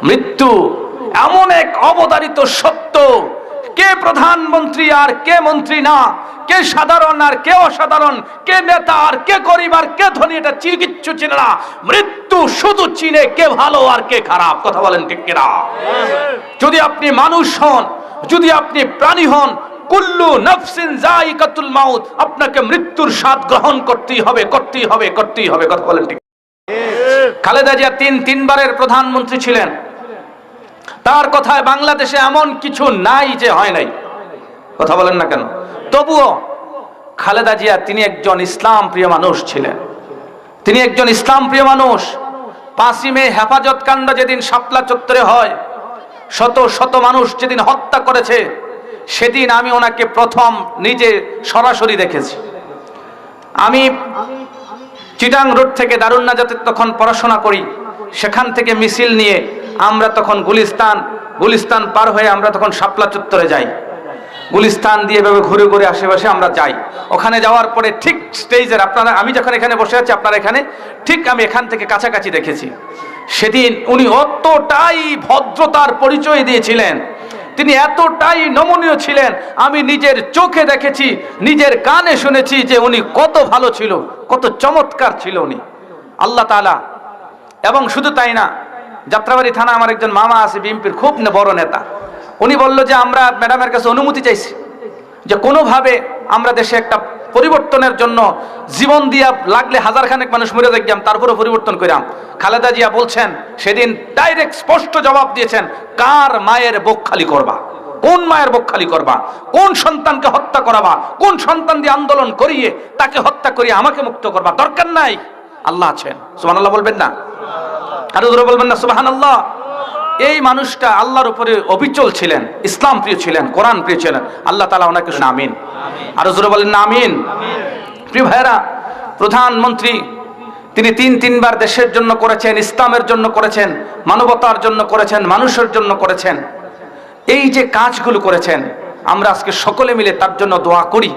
মৃত্যু এমন এক অবধারিত সত্য, কে প্রধানমন্ত্রী আর কে মন্ত্রী না, কে সাধারণ আর কে অসাধারণ, কে নেতা আর কে গরিব আর কে ধনী, এটা কিচ্ছু চিনে না। মৃত্যু শুধু চিনে কে ভালো আর কে খারাপ। কথা বলেন ঠিক কিনা? যদি আপনি মানুষ হন, যদি আপনি প্রাণী হন, কুল্লু নাফসিন যায়িকাতুল মাউত, আপনাকে মৃত্যুর স্বাদ গ্রহণ করতেই হবে, করতেই হবে, করতেই হবে। কথা বলেন ঠিক? খালেদা জিয়া তিনবারের প্রধানমন্ত্রী ছিলেন। তার কথায় বাংলাদেশে এমন কিছু নাই যে হয় নাই। কথা বলেন না কেন? তবুও খালেদা জিয়া তিনি একজন ইসলাম প্রিয় মানুষ ছিলেন। তিনি একজন ইসলাম প্রিয় মানুষ। 5ই মে হেফাজত কাণ্ড যেদিন শাপলা চত্বরে হয়, শত শত মানুষ যেদিন হত্যা করেছে, সেদিন আমি ওনাকে প্রথম নিজে সরাসরি দেখেছি। আমি চিটাং রোড থেকে দারুন নাজাতে তখন পড়াশোনা করি, সেখান থেকে মিছিল নিয়ে আমরা তখন গুলিস্তান পার হয়ে আমরা তখন শাপলা চত্বরে যাই। গুলিস্তান দিয়ে এভাবে ঘুরে ঘুরে আশেপাশে আমরা যাই। ওখানে যাওয়ার পরে ঠিক স্টেজের আপনারা, আমি যখন এখানে বসে আছি আপনারা এখানে, ঠিক আমি এখান থেকে কাছাকাছি দেখেছি। সেদিন উনি অতটাই ভদ্রতার পরিচয় দিয়েছিলেন, তিনি এতটাই নমনীয় ছিলেন, আমি নিজের চোখে দেখেছি, নিজের কানে শুনেছি যে উনি কত ভালো ছিল, কত চমৎকার ছিল উনি। আল্লাহ তাআলা। এবং শুধু তাই না, যাত্রাবাড়ি থানা আমার একজন মামা আছে, বিএনপির খুব বড় নেতা। উনি বলল যে আমরা ম্যাডামের কাছে অনুমতি চাইছি যে কোনোভাবে আমরা দেশে একটা পরিবর্তনের জন্য জীবন দিয়া লাগলে হাজারখানেক মানুষ মরে দেখলাম, তারপরে পরিবর্তন করাম। খালেদা জিয়া বলছেন সেদিন ডাইরেক্ট স্পষ্ট জবাব দিয়েছেন, কার মায়ের বুক খালি করবা, কোন মায়ের বুক খালি করবা, কোন সন্তানকে হত্যা করাবা, কোন সন্তান দিয়ে আন্দোলন করিয়ে তাকে হত্যা করিয়ে আমাকে মুক্ত করবা, দরকার নাই, আল্লাহ আছেন। সুবহানাল্লাহ বলবেন না? আরো জোরে বলবেন না সুবহানাল্লাহ? এই মানুষটা আল্লাহর উপরে অবিচল ছিলেন, ইসলাম প্রিয় ছিলেন, কোরআন প্রিয় ছিলেন। আল্লাহ তাআলা ওনাকে আমিন। আরো জোরে বলেন না আমিন। প্রিয় ভাইরা, প্রধানমন্ত্রী তিনি তিনবার দেশের জন্য করেছেন, ইসলামের জন্য করেছেন, মানবতার জন্য করেছেন, মানুষের জন্য করেছেন। এই যে কাজগুলো করেছেন, আমরা আজকে সকলে মিলে তার জন্য দোয়া করি।